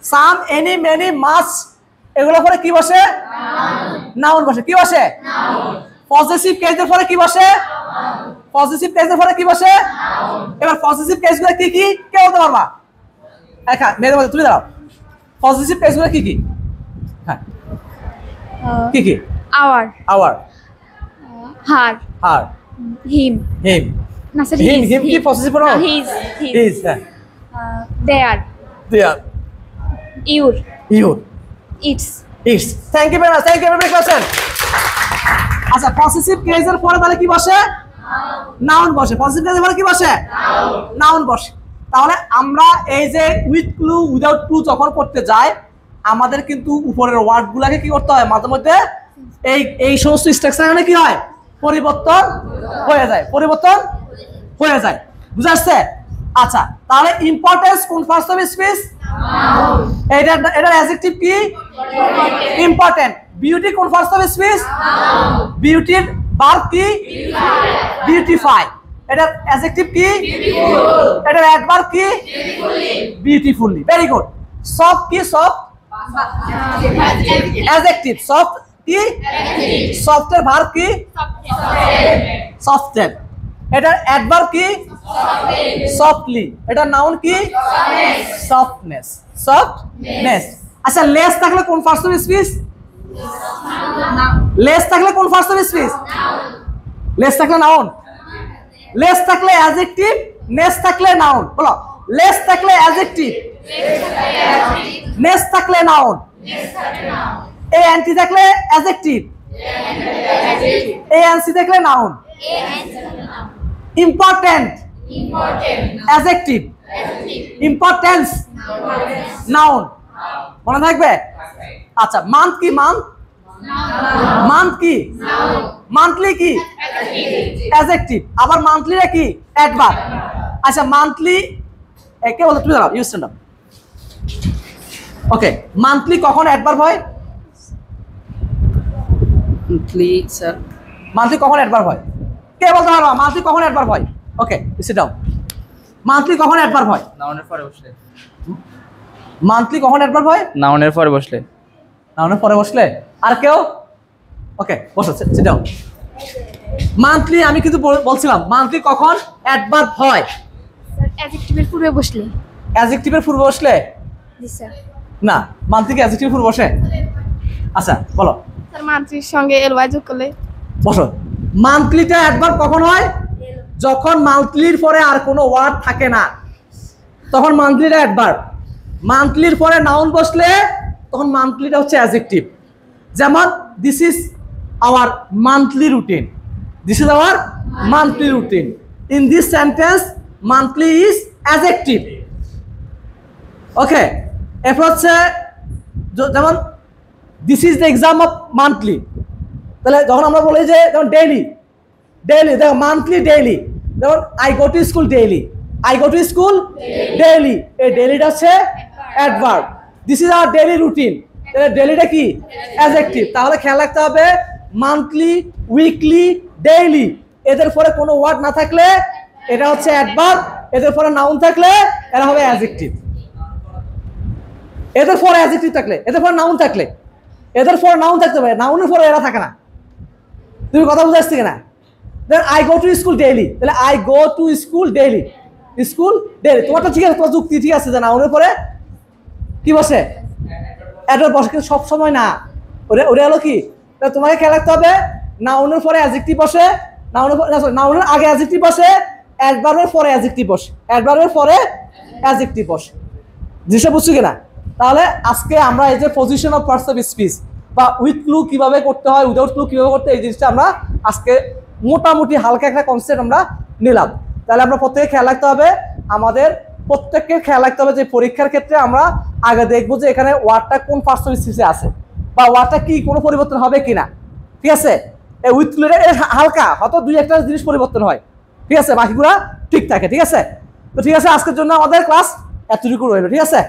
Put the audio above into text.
সাম, any, many, মাস এগুলো পরে কি বসে? নাউন বসে। কি বসে? পজিটিভ কেসের পরে কি বসে? পজিটিভ কেসের পরে কি বসে? এবার পজিটিভ কেসগুলো কি কি কে বলতে পারবা? একা মেয়েদের মধ্যে তুলে দাও। পজিটিভ কেসগুলো কি কি? হ্যাঁ কি কি? আওয়ার, আওয়ার, হার, হার, হিম, হিম, না স্যার হিম, হিজ, হিম কি পজিটিভ প্রনাউন? হিজ, হিজ, হ্যাঁ, their, their, your, your, its. Its. Thank you very much, thank you very much. আচ্ছা পজিটিভ কেসের পরে তাহলে কি বসে? নাউন বসে। পজিটিভ কেসের পরে কি বসে? নাউন বসে। তাহলে আমরা এই যে উইথ ক্লু উইদাউট ক্লু যখন করতে যাই আমাদের কিন্তু উপরের ওয়ার্ডগুলোকে কি করতে হয় মাঝে মধ্যে এই সমস্ত স্ট্রাকচারে কি হয় পরিবর্তন হয়ে যায়, পরিবর্তন হয়ে যায়। বুঝা আসছে? আচ্ছা তাহলে ইম্পর্টেন্স কোন ফার্স্ট অফ স্পিচ? এটার অ্যাডজেক্টিভ কি? ইম্পর্টেন্ট। বিউটি কোন ফার্স্ট অফ স্পিচ? বিউটির ভার্ব কি? বিউটিফাই। এটার অ্যাডজেক্টিভ কি? এটার অ্যাডভার্ব কি? বিউটিফুলি। Very good. সফট কি? Soft adjective. সফট কি? সফটের ভার্ব কি? সফটের। এটার অ্যাডভার্ব কি? সফটলি। এটার নাউন কি? সফটনেস। সফটনেস। আচ্ছা লেস থাকলে কোন ফার্স্ট অফ স্পিচ? লেস থাকলে কোন ফার্স্ট অফ স্পিচ? লেস থাকলে নাউন। লেস থাকলে অ্যাডজেক্টিভ, নেস থাকলে নাউন। বলো লেস থাকলে অ্যাডজেক্টিভ, নেস থাকলে নাউন, এ এনটি থাকলে অ্যাডজেক্টিভ, এ এনসি থাকলে noun. Important adjective, importance noun. মনে থাকবে? আচ্ছা মান্থ কি? মান্থ, মান্থ কি? মান্থলি কি? অ্যাডজেক্টিভ। আবার মান্থলিটা কি? অ্যাডভার্ব। আচ্ছা মান্থলি কে বলতে তুমি দাঁড়াও, you stand up. Okay monthly কখন অ্যাডভার্ব হয়? মান্থলি স্যার, মান্থলি কখন অ্যাডভার্ব হয়? কে বলতে পারবা মান্থলি কখন অ্যাডভার্ব হয়? Okay sit down. মান্থলি কখন অ্যাডভার্ব হয়? নাউনের পরে বসলে। মান্থলি কখন অ্যাডভার্ব হয়? নাউনের পরে বসলে। নাউনের পরে বসলে। আর কেউ? ওকে বসো, সিট ডাউন। মান্থলি আমি কিন্তু বলছিলাম মান্থলি কখন অ্যাডভার্ব হয়? স্যার অ্যাডজেক্টিভের পূর্বে বসলে। অ্যাডজেক্টিভের পূর্বে বসলে? জি স্যার। না মান্থলি কি অ্যাডজেক্টিভের পূর্বে বসে? আচ্ছা বলো। স্যার মান্থলির সঙ্গে এলওয়াই যোগ করলে। বসো। মান্থলিটা অ্যাডভার্ব কখন হয়? যখন মান্থলির পরে আর কোনো ওয়ার্ড থাকে না তখন মান্থলিটা অ্যাডভার্ব। মান্থলির পরে নাউন বসলে তখন মান্থলিটা হচ্ছে অ্যাডজেক্টিভ। যেমন this is our monthly routine, this is our monthly routine. In this sentence monthly is adjective. Okay এরপর হচ্ছে যেমন this is the exam of monthly, তাহলে যখন আমরা বলি যে যেমন ডেইলি, ডেইলি দেখো মান্থলি ডেইলি, যেমন I go to school daily, I go to school daily, এই ডেইলিটা হচ্ছে adverb. This is our daily routine, তাহলে ডেইলিটা কি? অ্যাডজেক্টিভ। তাহলে খেয়াল রাখতে হবে মান্থলি, উইকলি, ডেইলি এদের পরে কোনো ওয়ার্ড না থাকলে এটা হচ্ছে অ্যাডভার্ব, এদের পরে নাউন থাকলে এরা হবে অ্যাডজেক্টিভ। এদের পরে অ্যাডজেক্টিভ থাকলে, এদের পরে নাউন থাকলে, এদের পরে নাউন থাকতে পারে, নাউনের পরে এরা থাকে না। তুমি কথা বুঝে আসছে কিনা? Then I go to school daily, তাহলে I go to school daily, school daily তোমারটা ঠিক আছে, তোমার যুক্তি ঠিক আছে যে নাউনের পরে কি বসে? অ্যাডভার্ব বসে, কিন্তু সব সময় না। ওটা হলো কি? তোমাকে খেয়াল রাখতে হবে নাউনের পরে অ্যাডজেক্টিভ বসে, নাউনের আগে অ্যাডজেক্টিভ বসে, অ্যাডভার্বের পরে অ্যাডজেক্টিভ বসে, অ্যাডভার্বের পরে অ্যাডজেক্টিভ বসে। জিনিসটা বুঝছো কিনা? তাহলে আজকে আমরা এই যে position of parts of speech বা উইথ ক্লু কিভাবে করতে হয়, উইদাউট ক্লু কিভাবে করতে হয়, এই জিনিসটা আমরা আজকে মোটামুটি হালকা একটা কনসেপ্ট আমরা নিলাম। তাহলে আমরা প্রত্যেকে খেয়াল রাখতে হবে, আমাদের প্রত্যেককে খেয়াল রাখতে হবে যে পরীক্ষার ক্ষেত্রে আমরা আগে দেখবো যে এখানে ওয়ার্ডটা কোন পার্টস অফ স্পিচে আছে বা ওয়ার্ডটা কি কোনো পরিবর্তন হবে কিনা। ঠিক আছে? এই উইথ ক্লুটা হালকা হয়তো দুই একটা জিনিস পরিবর্তন হয়, ঠিক আছে, বাকিগুলা ঠিক থাকে। ঠিক আছে? তো ঠিক আছে, আজকের জন্য আমাদের ক্লাস এতটুকু রইল। ঠিক আছে?